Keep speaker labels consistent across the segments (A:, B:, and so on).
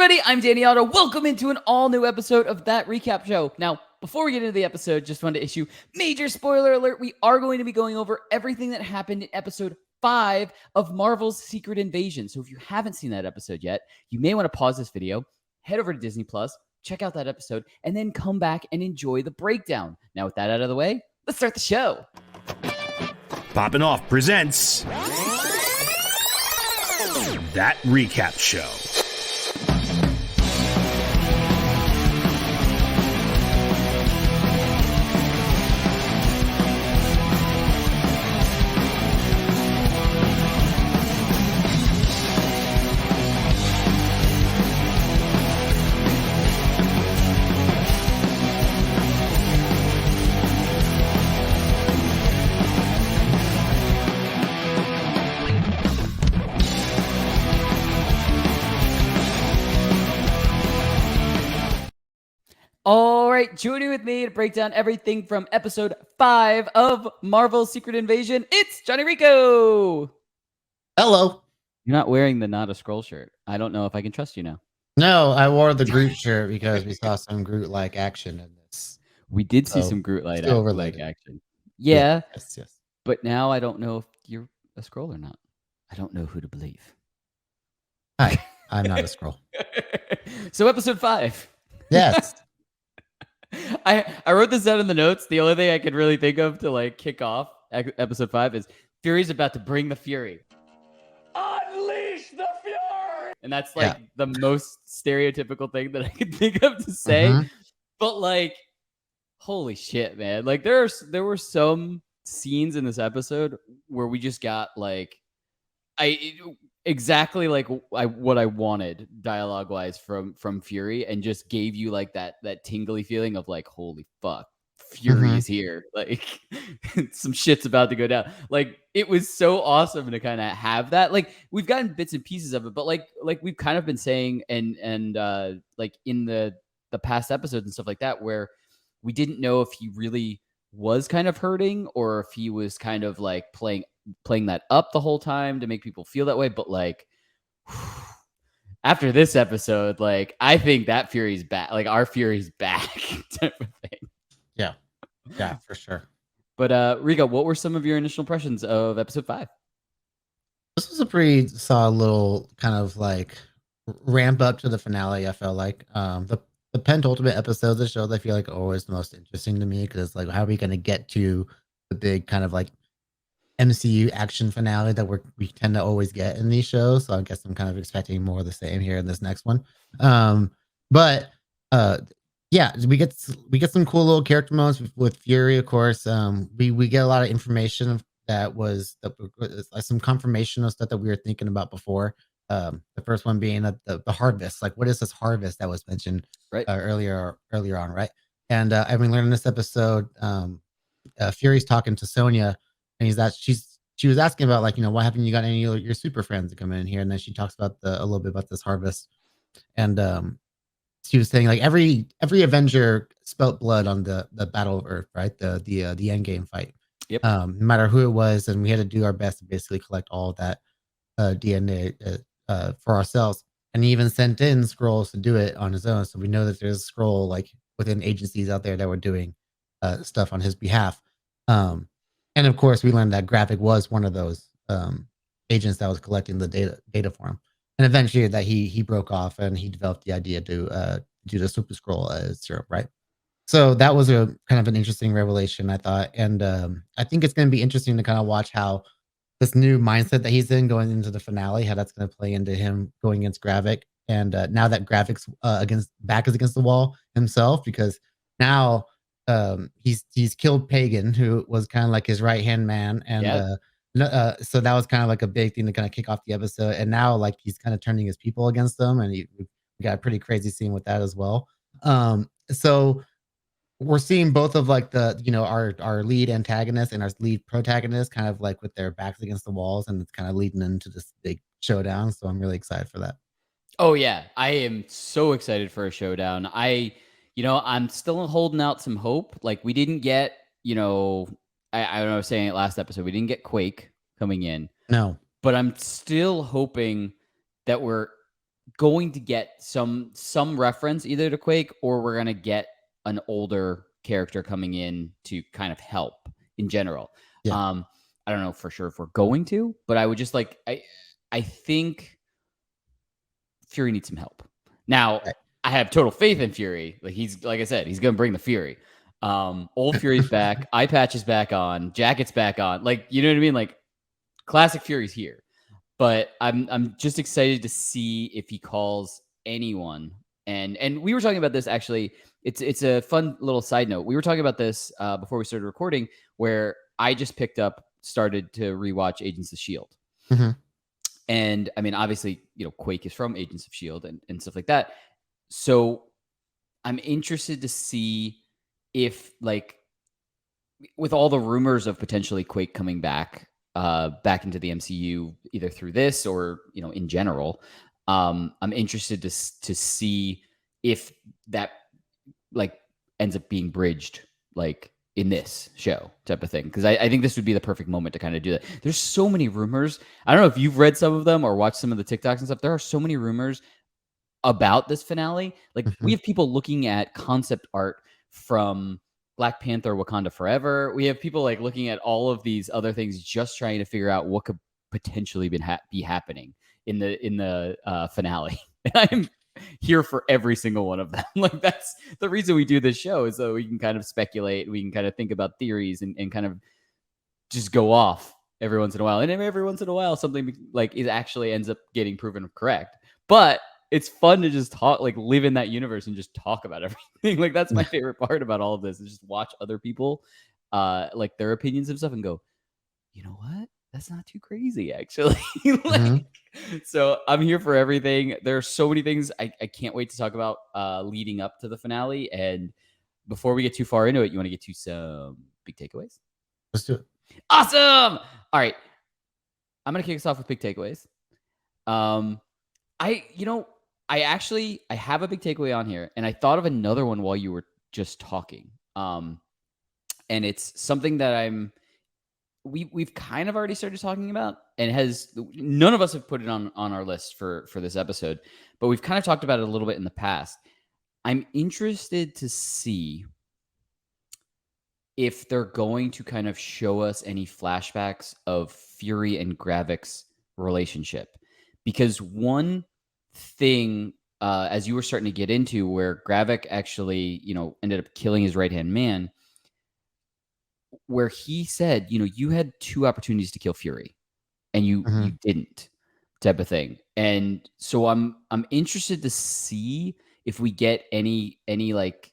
A: everybody, I'm Danny Otto. Welcome into an all-new episode of That Recap Show. Now, before we get into the episode, just wanted to issue major spoiler alert. We are going to be going over everything that happened in episode 5 of Marvel's Secret Invasion. So if you haven't seen that episode yet, you may want to pause this video, head over to Disney Plus, check out that episode, and then come back and enjoy the breakdown. Now, with that out of the way, let's start the show.
B: Poppin' Off presents That Recap Show.
A: All right, joining with me to break down everything from episode 5 of Marvel's Secret Invasion, it's Jon Rico.
C: Hello.
A: You're not wearing the Not a Skrull shirt. I don't know if I can trust you now.
C: No, I wore the Groot shirt because we saw some Groot-like action in this.
A: We did see some Groot-like action.
C: Yeah. Yes.
A: But now I don't know if you're a Skrull or not. I don't know who to believe.
C: Hi, I'm not a Skrull.
A: So episode 5.
C: Yes.
A: I wrote this down in the notes. The only thing I could really think of to like kick off episode 5 is Fury's about to bring the Fury. Unleash the Fury! And that's like the most stereotypical thing that I could think of to say.
C: Mhm.
A: But like, holy shit, man. Like there were some scenes in this episode where we just got like exactly like what I wanted dialogue wise from Fury, and just gave you like that tingly feeling of like, holy fuck, Fury is here. Like some shit's about to go down. Like it was so awesome to kind of have that. Like we've gotten bits and pieces of it, but like we've kind of been saying and like in the past episodes and stuff like that, where we didn't know if he really was kind of hurting or if he was kind of like playing that up the whole time to make people feel that way. But like after this episode, like I think that Fury's back, like our Fury's back type of thing.
C: Yeah, for sure.
A: But Rico, what were some of your initial impressions of episode 5?
C: This was a pretty solid little kind of like ramp up to the finale. I felt like the penultimate episodes of the show, I feel like, are always the most interesting to me, because it's like, how are we going to get to the big kind of like MCU action finale that we tend to always get in these shows? So I guess I'm kind of expecting more of the same here in this next one. Yeah, we get some cool little character moments with Fury, of course. We get a lot of information that was some confirmation of stuff that we were thinking about before. The first one being the harvest. Like, what is this harvest that was mentioned earlier on, right? And I mean, learning this episode, Fury's talking to Sonya, and she was asking about, like, what happened? You got any of your super friends to come in here? And then she talks about a little bit about this harvest, and she was saying like every Avenger spelt blood on the Battle of Earth, right? The end game fight.
A: Yep.
C: No matter who it was, and we had to do our best to basically collect all of that DNA for ourselves. And he even sent in Skrulls to do it on his own. So we know that there's a Skrull like within agencies out there that were doing stuff on his behalf. And of course, we learned that Gravik was one of those agents that was collecting the data for him. And eventually, that he broke off and he developed the idea to do the Super Skrull serum, right? So that was a kind of an interesting revelation, I thought. And I think it's going to be interesting to kind of watch how this new mindset that he's in going into the finale, how that's going to play into him going against Gravik. And now that Gravik's back is against the wall himself, because now he's killed Pagan, who was kind of like his right hand man, and so that was kind of like a big thing to kind of kick off the episode. And now like he's kind of turning his people against them, and we got a pretty crazy scene with that as well. So we're seeing both of like our lead antagonist and our lead protagonist kind of like with their backs against the walls, and it's kind of leading into this big showdown. So I'm really excited for that.
A: Oh yeah, I am so excited for a showdown. I'm still holding out some hope. Like we didn't get, I don't know, I was saying it last episode, we didn't get Quake coming in.
C: No.
A: But I'm still hoping that we're going to get some reference either to Quake, or we're gonna get an older character coming in to kind of help in general.
C: Yeah.
A: I don't know for sure if we're going to, but I would just like I think Fury needs some help. Now,
C: Right.
A: I have total faith in Fury. Like I said, he's gonna bring the Fury. Old Fury's back, eye patch is back on, jacket's back on. Like, you know what I mean? Like, classic Fury's here. But I'm just excited to see if he calls anyone. And we were talking about this actually. It's a fun little side note. We were talking about this before we started recording, where I just started to rewatch Agents of Shield.
C: Mhm.
A: And I mean, obviously, Quake is from Agents of Shield and stuff like that. So I'm interested to see if, like, with all the rumors of potentially Quake coming back into the MCU, either through this or in general, I'm interested to see if that like ends up being bridged like in this show type of thing, because I think this would be the perfect moment to kind of do that. There's so many rumors. I don't know if you've read some of them or watched some of the TikToks and stuff. There are so many rumors about this finale. Like, we
C: Mhm.
A: have people looking at concept art from Black Panther Wakanda Forever. We have people like looking at all of these other things, just trying to figure out what could potentially be happening in the finale. And I'm here for every single one of them. Like, that's the reason we do this show, is so we can kind of speculate, we can kind of think about theories and kind of just go off every once in a while. And every once in a while, something like it actually ends up getting proven correct. But it's fun to just talk, like live in that universe and just talk about everything. Like, that's my favorite part about all of this, is just watch other people, like their opinions of stuff and go, you know what? That's not too crazy, actually. Like,
C: Mhm.
A: so I'm here for everything. There are so many things I can't wait to talk about leading up to the finale. And before we get too far into it, you want to get to some big takeaways?
C: Let's do it.
A: Awesome. All right. I'm going to kick us off with big takeaways. I, I have a big takeaway on here, and I thought of another one while you were just talking. And it's something that we've kind of already started talking about, and none of us have put it on our list for this episode, but we've kind of talked about it a little bit in the past. I'm interested to see if they're going to kind of show us any flashbacks of Fury and Gravik's relationship. Because one thing, as you were starting to get into, where Gravik actually, ended up killing his right-hand man, where he said, you had two opportunities to kill Fury and you
C: Mhm.
A: didn't, type of thing. And so I'm interested to see if we get any like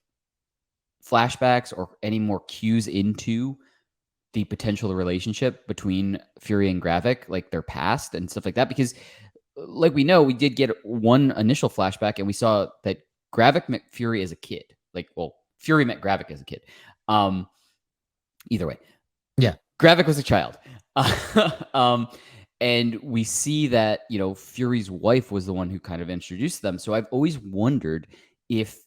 A: flashbacks or any more cues into the potential relationship between Fury and Gravik, like their past and stuff like that. Because, like, we know, we did get one initial flashback, and we saw that Gravik met Fury as a kid. Like, well, Fury met Gravik as a kid. Either way,
C: Yeah.
A: Gravik was a child. um, and we see that, Fury's wife was the one who kind of introduced them. So I've always wondered if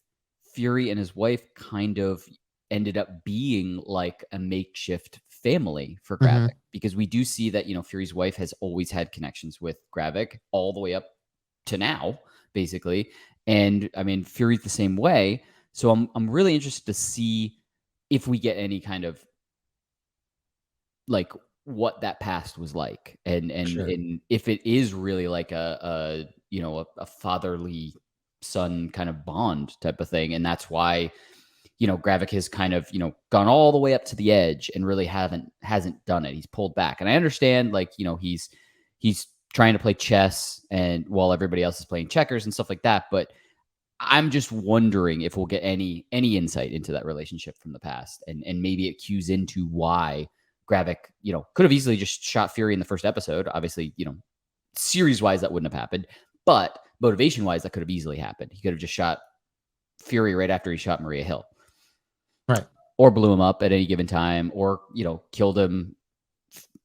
A: Fury and his wife kind of ended up being like a makeshift family for
C: Mhm.
A: Gravik, because we do see that, Fury's wife has always had connections with Gravik all the way up to now, basically. And I mean, Fury's the same way. So I'm really interested to see if we get any kind of like what that past was like,
C: Sure.
A: and if it is really like a fatherly son kind of bond type of thing. And that's why, Gravik has kind of, gone all the way up to the edge and really hasn't done it. He's pulled back. And I understand, like, he's trying to play chess, and while everybody else is playing checkers and stuff like that. But I'm just wondering if we'll get any insight into that relationship from the past, and maybe it cues into why Gravik, could have easily just shot Fury in the first episode. Obviously, series wise that wouldn't have happened, but motivation wise that could have easily happened. He could have just shot Fury right after he shot Maria Hill,
C: Right.
A: or blew him up at any given time, or killed him,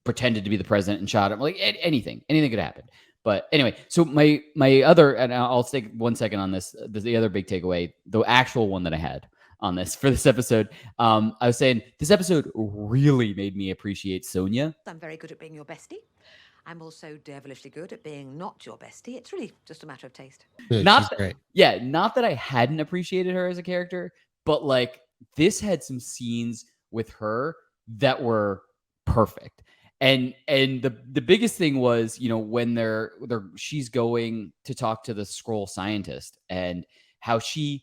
A: pretended to be the president and shot him. Like, anything could happen. But anyway, so my other, and I'll take 1 second on this. The other big takeaway, the actual one that I had on this for this episode, I was saying this episode really made me appreciate Sonya.
D: I'm very good at being your bestie. I'm also devilishly good at being not your bestie. It's really just a matter of taste.
C: Dude,
A: Not
C: she's great.
A: yeah, not that I hadn't appreciated her as a character, but like this had some scenes with her that were perfect. And the biggest thing was, when she's going to talk to the scroll scientist and how she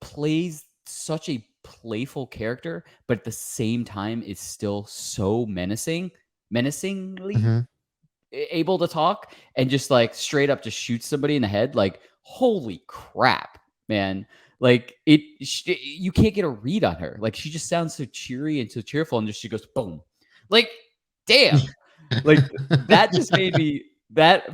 A: plays such a playful character, but at the same time is still so menacingly
C: Mhm.
A: able to talk and just like straight up just shoot somebody in the head. Like, holy crap, man. Like you can't get a read on her. Like she just sounds so cheery and so cheerful, and just she goes boom. Like, damn. Like that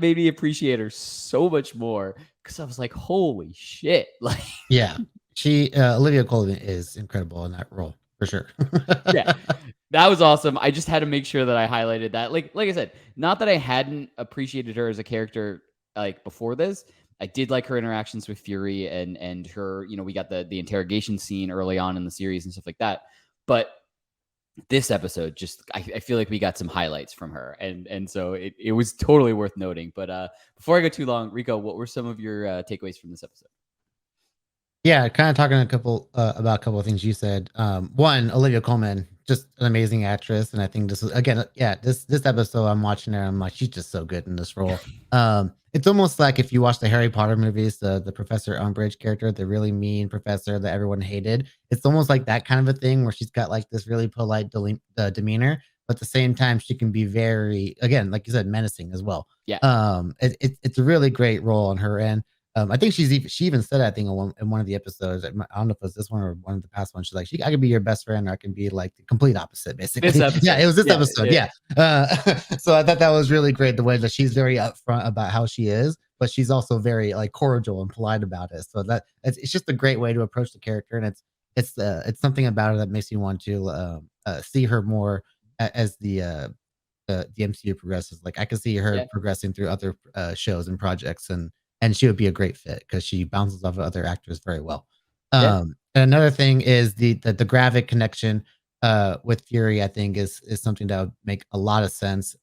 A: made me appreciate her so much more because I was like, holy shit. Like,
C: Yeah. Olivia Colman is incredible in that role for sure.
A: yeah, that was awesome. I just had to make sure that I highlighted that. Like I said, not that I hadn't appreciated her as a character like before this. I did like her interactions with Fury and her, we got the interrogation scene early on in the series and stuff like that. But this episode, just I feel like we got some highlights from her, and so it was totally worth noting. But before I go too long, Rico, what were some of your takeaways from this episode?
C: Yeah, kind of talking about a couple of things you said. One, Olivia Colman, just an amazing actress, and I think this is again, yeah, this episode I'm watching her, I'm like, she's just so good in this role. It's almost like if you watch the Harry Potter movies, the Professor Umbridge character, the really mean professor that everyone hated. It's almost like that kind of a thing where she's got like this really polite demeanor, but at the same time, she can be very, again, like you said, menacing as well.
A: Yeah.
C: It's a really great role on her end. I think she even said, I think in one of the episods, I don't know if it was this one or one of the past ones. She's like, I could be your best friend, or I can be like the complete opposite, basically.
A: This episode.
C: Yeah, it was this
A: Yeah,
C: episode.
A: yeah.
C: So I thought that was really great, the way that she's very upfront about how she is, but she's also very like cordial and polite about it. So that it's just a great way to approach the character, and it's something about her that makes you want to see her more as the MCU progresses. Like I can see her progressing through other shows and projects, and she would be a great fit because she bounces off of other actors very well. And another thing is the Gravik connection with Fury, I think is something that would make a lot of sense.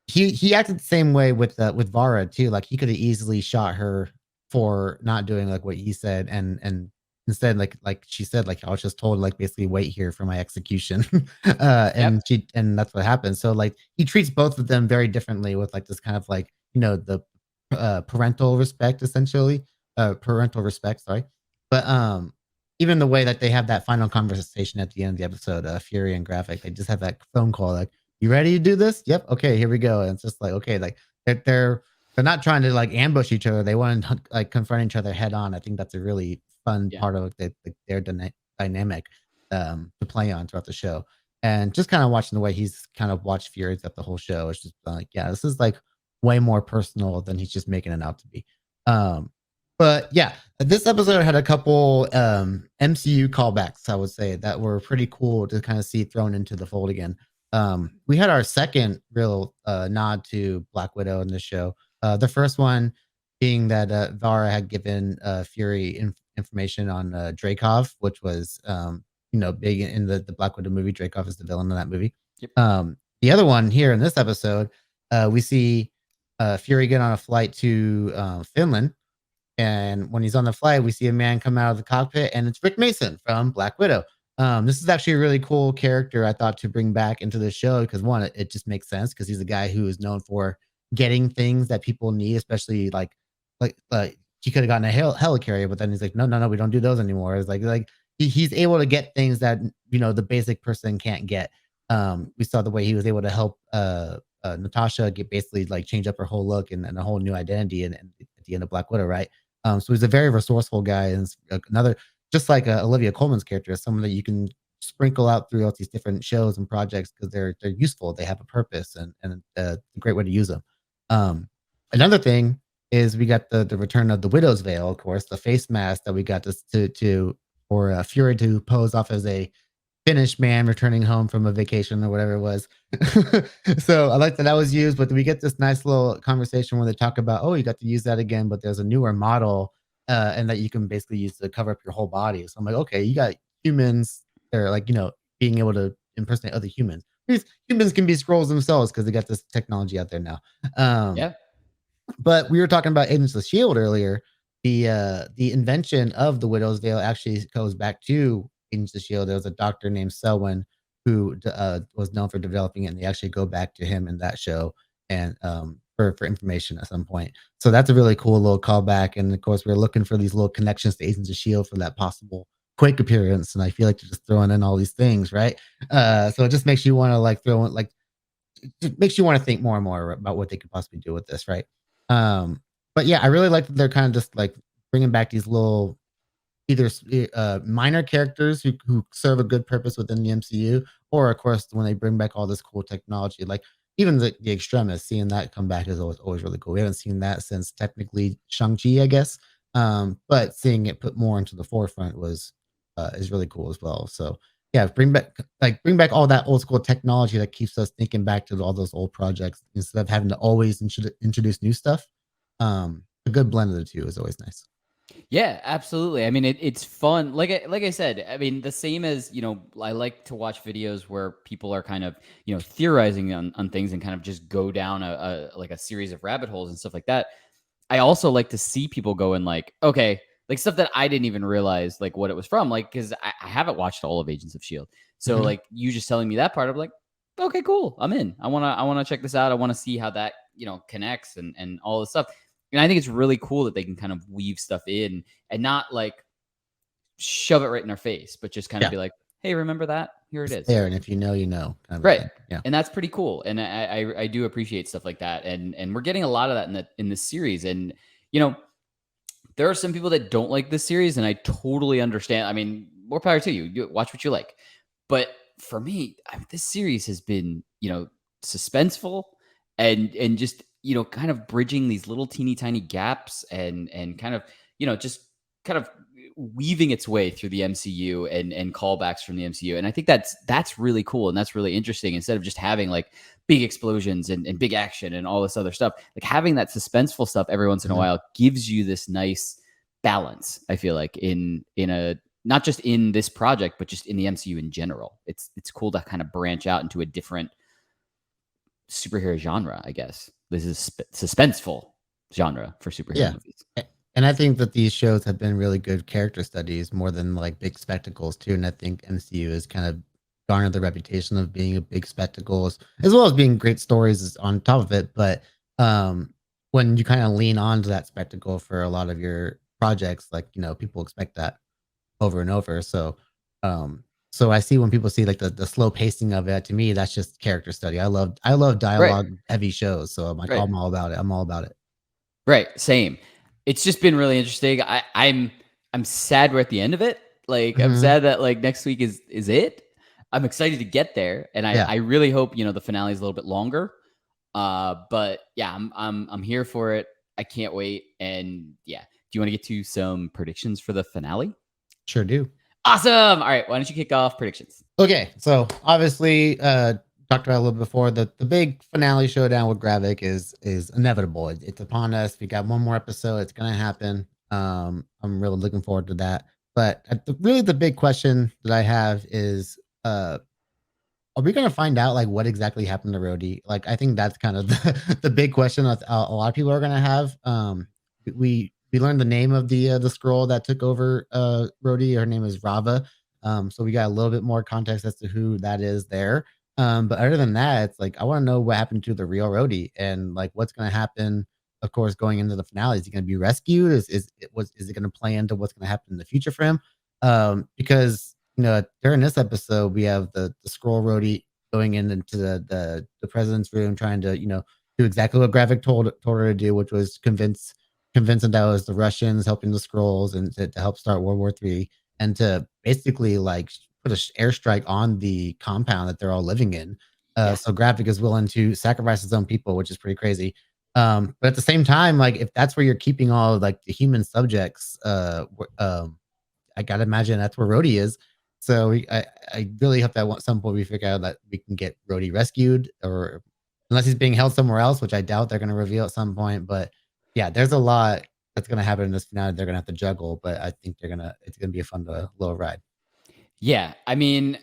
C: He acted the same way with Vara too. Like he could have easily shot her for not doing like what he said, and instead like she said, like I was just told like basically wait here for my execution. And that's what happened. So like he treats both of them very differently with like this kind of like the parental respect, essentially. Parental respect, sorry. But even the way that they have that final conversation at the end of the episode, Fury and Gravik, they just have that phone call like, you ready to do this? Yep. Okay, here we go. And it's just like, okay, like they're not trying to like ambush each other. They want to like confront each other head on. I think that's a really fun part of their dynamic to play on throughout the show. And just kind of watching the way he's kind of watched Fury throughout the whole show, it's just like, yeah, this is like way more personal than he's just making it out to be. But yeah, this episode had a couple MCU callbacks, I would say, that were pretty cool to kind of see thrown into the fold again. We had our second real nod to Black Widow in this show. The first one being that Vara had given Fury information on Dreykov, which was big in the Black Widow movie. Dreykov is the villain in that movie.
A: Yep.
C: The other one here in this episode, we see Fury get on a flight to Finland. And when he's on the flight, we see a man come out of the cockpit, and it's Rick Mason from Black Widow. This is actually a really cool character, I thought, to bring back into the show because one, it just makes sense because he's a guy who is known for getting things that people need, especially like he could have gotten a helicarrier, but then he's like, no, we don't do those anymore. It's like he's able to get things that the basic person can't get. We saw the way he was able to help Natasha basically like change up her whole look and a whole new identity and at the end of Black Widow, right? So he's a very resourceful guy, and another just like Olivia Colman's character is someone that you can sprinkle out throughout these different shows and projects because they're useful, they have a purpose, and a great way to use them. Another thing is we got the return of the Widow's Veil, of course, the face mask that we got to for Fury to pose off as a Finnish man returning home from a vacation or whatever it was. So I like that was used, but we get this nice little conversation where they talk about, oh, you got to use that again, but there's a newer model and that you can basically use to cover up your whole body. So I'm like, okay, you got humans that are like, being able to impersonate other humans. humans can be scrolls themselves because they got this technology out there now.
A: Yeah.
C: But we were talking about Agents of Shield earlier. The invention of the Widow's Veil actually goes back to Agents of Shield. There was a doctor named Selwyn who was known for developing it, and they actually go back to him in that show and for information at some point. So that's a really cool little callback. And of course, we're looking for these little connections to Agents of Shield for that possible Quake appearance. And I feel like they're just throwing in all these things, right? So it just makes you want to like throw in like it makes you want to think more and more about what they could possibly do with this, right? But yeah, I really like that they're kind of just like bringing back these little either minor characters who serve a good purpose within the MCU, or of course when they bring back all this cool technology, like even the Extremis, seeing that come back is always really cool. We haven't seen that since technically Shang-Chi, I guess. But seeing it put more into the forefront was is really cool as well. So yeah, bring back all that old school technology that keeps us thinking back to all those old projects instead of having to always introduce new stuff. A good blend of the two is always nice.
A: Yeah, absolutely. I mean, it's fun. Like I said, I mean, the same as, I like to watch videos where people are kind of, theorizing on things and kind of just go down like a series of rabbit holes and stuff like that. I also like to see people go in like, okay, like stuff that I didn't even realize like what it was from. Like, because I haven't watched all of Agents of Shield. So
C: Mhm.
A: like you just telling me that part, I'm like, okay, cool. I'm in. I wanna check this out. I want to see how that, connects and all this stuff. And I think it's really cool that they can kind of weave stuff in and not like shove it right in our face, but just kind of
C: Yeah,
A: be like, hey, remember that? Here it
C: it's
A: is.
C: there, and if you know, you know, kind of a
A: Right.
C: thing. Yeah.
A: And that's pretty cool. And I do appreciate stuff like that. And we're getting a lot of that in this series. And you know, there are some people that don't like this series, and I totally understand. I mean, more power to you. You watch what you like. But for me, this series has been, suspenseful and just, kind of bridging these little teeny tiny gaps and kind of, just kind of weaving its way through the MCU and callbacks from the MCU. And I think that's really cool and that's really interesting. Instead of just having like big explosions and big action and all this other stuff, like having that suspenseful stuff every once in a
C: Mhm.
A: while gives you this nice balance. I feel like in a not just in this project, but just in the MCU in general. It's cool to kind of branch out into a different superhero genre, I guess. This is suspenseful genre for superhero
C: Yeah.
A: movies.
C: And I think that these shows have been really good character studies more than like big spectacles too. And I think MCU has kind of garnered the reputation of being a big spectacle as well as being great stories on top of it. But when you kind of lean onto that spectacle for a lot of your projects, like people expect that over and over. Um, so I see when people see like the slow pacing of it. To me, that's just character study. I love
A: Right.
C: dialogue heavy shows, so I'm like, oh,
A: Right.
C: I'm all about it. I'm all about it.
A: Right. Same. It's just been really interesting. I'm sad we're at the end of it. Like I'm
C: Mhm.
A: sad that like next week is it. I'm excited to get there, and I
C: Yeah.
A: I really hope the finale is a little bit longer. But yeah, I'm here for it. I can't wait. And yeah, do you want to get to some predictions for the finale?
C: Sure do.
A: Awesome. All right, why don't you kick off predictions?
C: Okay, so obviously, talked about a little bit before the big finale showdown with Gravik is inevitable. It's upon us. We got one more episode. It's gonna happen. I'm really looking forward to that. But really, the big question that I have is, are we gonna find out like what exactly happened to Rhodey? Like, I think that's kind of the big question that a lot of people are gonna have. We learned the name of the scroll that took over Rhodey. Her name is Rava. So we got a little bit more context as to who that is there. But other than that, it's like I want to know what happened to the real Rhodey and like what's gonna happen. Of course, going into the finale, is he gonna be rescued? Is it gonna play into what's gonna happen in the future for him? Because during this episode, we have the scroll roadie going into the president's room, trying to do exactly what Gravik told her to do, which was convince them that it was the Russians helping the scrolls and to help start World War III, and to basically like put a airstrike on the compound that they're all living in.
A: Yeah.
C: So Gravik is willing to sacrifice his own people, which is pretty crazy. But at the same time, like if that's where you're keeping all of, like the human subjects, I gotta imagine that's where Rhodey is. So I really hope that at some point we figure out that we can get Rhodey rescued, or unless he's being held somewhere else, which I doubt they're gonna reveal at some point. But yeah, there's a lot that's gonna happen in this finale. They're gonna have to juggle, but I think it's gonna be a fun little ride.
A: Yeah. I mean,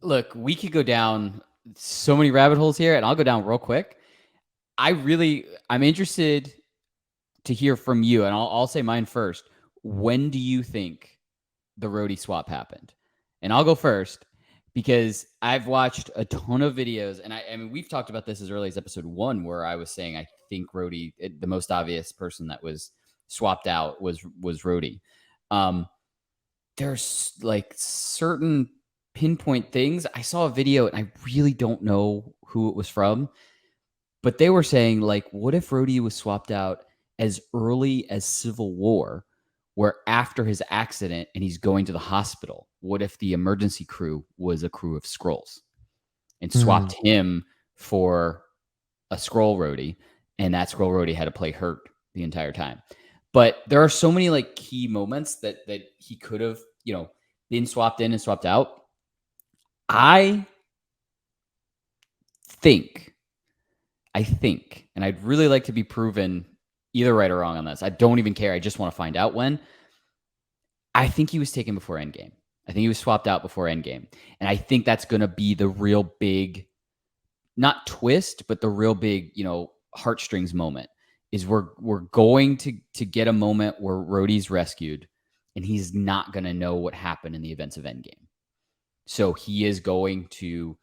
A: Look, we could go down so many rabbit holes here, and I'll go down real quick. I'm interested to hear from you, and I'll say mine first. When do you think the Rhodey swap happened? And I'll go first because I've watched a ton of videos, and I mean, we've talked about this as early as episode 1, where I was saying I think Rhodey, the most obvious person that was swapped out was Rhodey. There's like certain pinpoint things. I saw a video, and I really don't know who it was from, but they were saying, like, what if Rhodey was swapped out as early as Civil War, where after his accident and he's going to the hospital, what if the emergency crew was a crew of Skrulls and swapped him for a Skrull Rhodey, and that Skrull Rhodey had to play hurt the entire time? But there are so many like key moments that he could have, been swapped in and swapped out. I think, and I'd really like to be proven either right or wrong on this. I don't even care. I just want to find out when. I think he was taken before Endgame. I think he was swapped out before Endgame. And I think that's going to be the real big, not twist, but the real big, heartstrings moment is we're going to get a moment where Rhodey's rescued and he's not going to know what happened in the events of Endgame. So he is going to,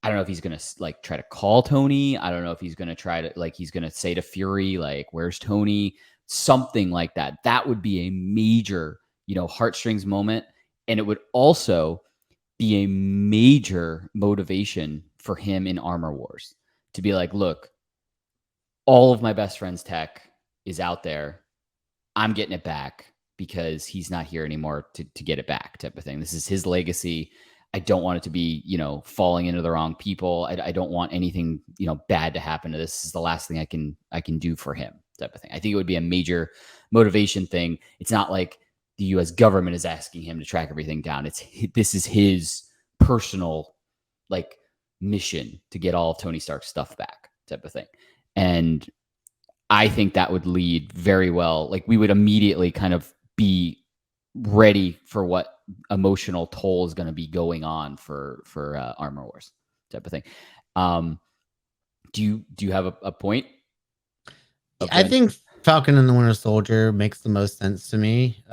A: I don't know if he's going to like try to call Tony. I don't know if he's going to try to he's going to say to Fury, like, where's Tony? Something like that. That would be a major, heartstrings moment. And it would also be a major motivation for him in Armor Wars to be like, look, all of my best friend's tech is out there. I'm getting it back because he's not here anymore to get it back, type of thing. This is his legacy. I don't want it to be, falling into the wrong people. I don't want anything, bad to happen to this. This is the last thing I can do for him, type of thing. I think it would be a major motivation thing. It's not like the U.S. government is asking him to track everything down. This is his personal, mission to get all of Tony Stark's stuff back, type of thing. And I think that would lead very well. Like, we would immediately kind of be ready for what emotional toll is going to be going on for Armor Wars, type of thing. Do you have a point?
C: I think Falcon and the Winter Soldier makes the most sense to me.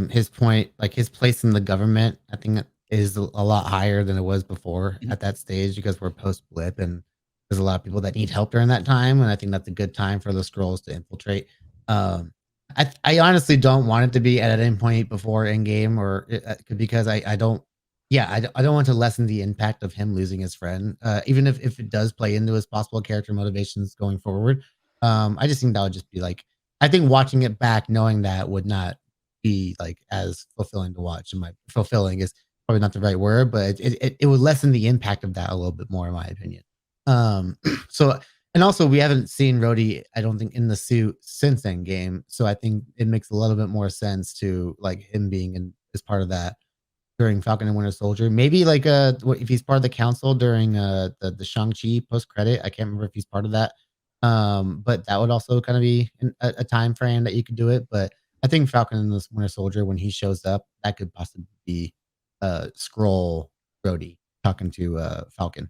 C: His point, like his place in the government, I think is a lot higher than it was before at that stage, because we're post blip and there's a lot of people that need help during that time, and I think that's a good time for the Skrulls to infiltrate. I honestly don't want it to be at an point before Endgame, or because I don't want to lessen the impact of him losing his friend, even if it does play into his possible character motivations going forward. I just think that would just be like, I think watching it back knowing that would not be like as fulfilling to watch. Fulfilling is probably not the right word, but it would lessen the impact of that a little bit more, in my opinion. So, and also we haven't seen Rhodey, I don't think, in the suit since Endgame. So I think it makes a little bit more sense to like him being as part of that during Falcon and Winter Soldier. Maybe like if he's part of the council during the Shang-Chi post credit. I can't remember if he's part of that. But that would also kind of be a time frame that you could do it. But I think Falcon and the Winter Soldier, when he shows up, that could possibly be Skrull Rhodey talking to Falcon.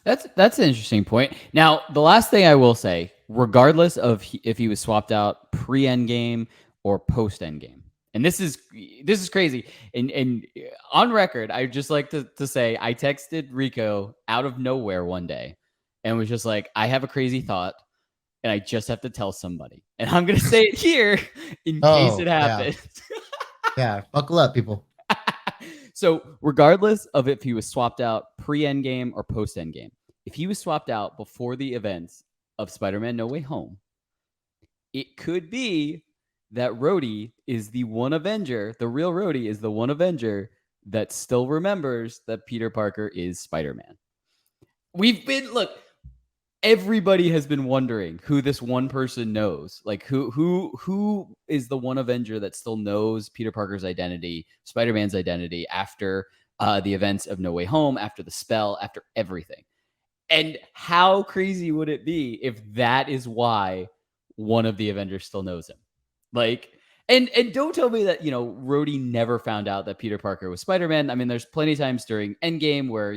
A: That's an interesting point. Now, the last thing I will say, regardless of if he was swapped out pre-Endgame or post-Endgame, and this is crazy. And on record, I just like to say I texted Rico out of nowhere one day and was just like, I have a crazy thought and I just have to tell somebody. And I'm going to say it here in case it happens.
C: Yeah, buckle up, people.
A: So regardless of if he was swapped out pre-Endgame or post-Endgame, if he was swapped out before the events of Spider-Man No Way Home, it could be that Rhodey is the one Avenger, the real Rhodey is the one Avenger that still remembers that Peter Parker is Spider-Man. Everybody has been wondering who this one person knows. Like who is the one Avenger that still knows Peter Parker's identity, Spider-Man's identity after the events of No Way Home, after the spell, after everything. And how crazy would it be if that is why one of the Avengers still knows him? Like, And don't tell me that, Rhodey never found out that Peter Parker was Spider-Man. I mean, there's plenty of times during Endgame where,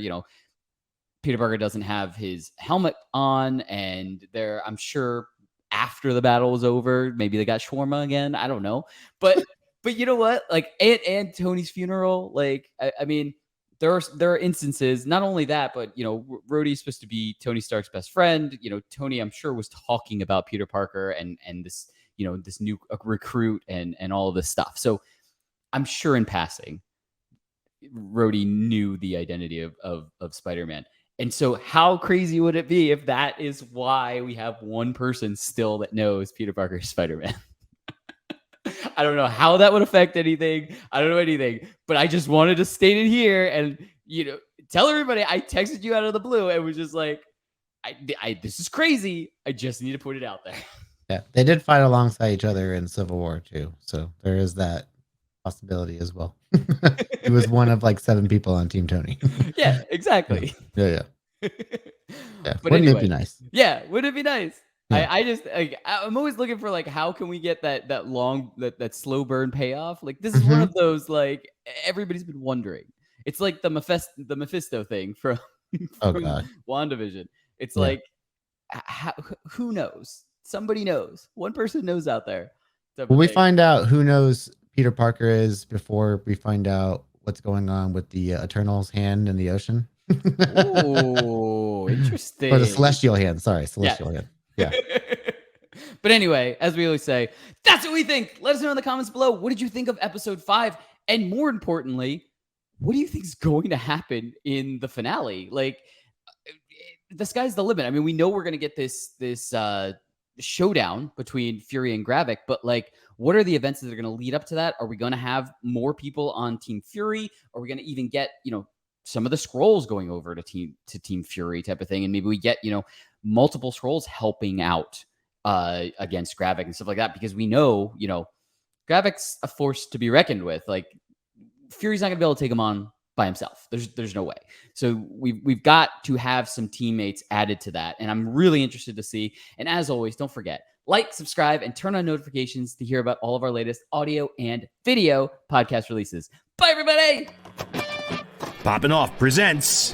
A: Peter Parker doesn't have his helmet on, and I'm sure after the battle was over, maybe they got shawarma again. I don't know. But you know what? Like and Tony's funeral, like I mean, there are instances, not only that, but Rhodey's supposed to be Tony Stark's best friend. Tony, I'm sure, was talking about Peter Parker and this, this new recruit and all of this stuff. So I'm sure in passing, Rhodey knew the identity of Spider-Man. And so how crazy would it be if that is why we have one person still that knows Peter Parker is Spider-Man? I don't know how that would affect anything. I don't know anything, but I just wanted to state it here and, tell everybody I texted you out of the blue and was just like, this is crazy. I just need to put it out there.
C: Yeah, they did fight alongside each other in Civil War too. So there is that possibility as well. He was one of like 7 people on Team Tony.
A: Yeah, exactly.
C: Yeah.
A: But
C: wouldn't
A: anyway,
C: it be nice?
A: Yeah, wouldn't it be nice?
C: Yeah.
A: I just I'm always looking for like how can we get that long that slow burn payoff? Like this is one of those like everybody's been wondering. It's like the Mephisto thing from
C: God.
A: WandaVision. It's like who knows? Somebody knows. One person knows out there.
C: Will we find out who knows Peter Parker is before we find out what's going on with the Eternal's hand in the ocean?
A: Oh, interesting.
C: Or the Celestial hand. Sorry, Celestial hand. Yeah.
A: But anyway, as we always say, that's what we think. Let us know in the comments below. What did you think of episode 5? And more importantly, what do you think is going to happen in the finale? Like, the sky's the limit. I mean, we know we're going to get this showdown between Fury and Gravik, but like, what are the events that are going to lead up to that? Are we going to have more people on Team Fury? Are we going to even get, some of the Skrulls going over to Team Fury type of thing? And maybe we get, multiple Skrulls helping out against Gravik and stuff like that, because we know, Gravik's a force to be reckoned with. Like, Fury's not going to be able to take him on by himself. There's no way. So we've got to have some teammates added to that. And I'm really interested to see. And as always, don't forget, like, subscribe, and turn on notifications to hear about all of our latest audio and video podcast releases. Bye, everybody.
B: Popping Off presents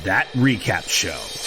B: That Recap Show.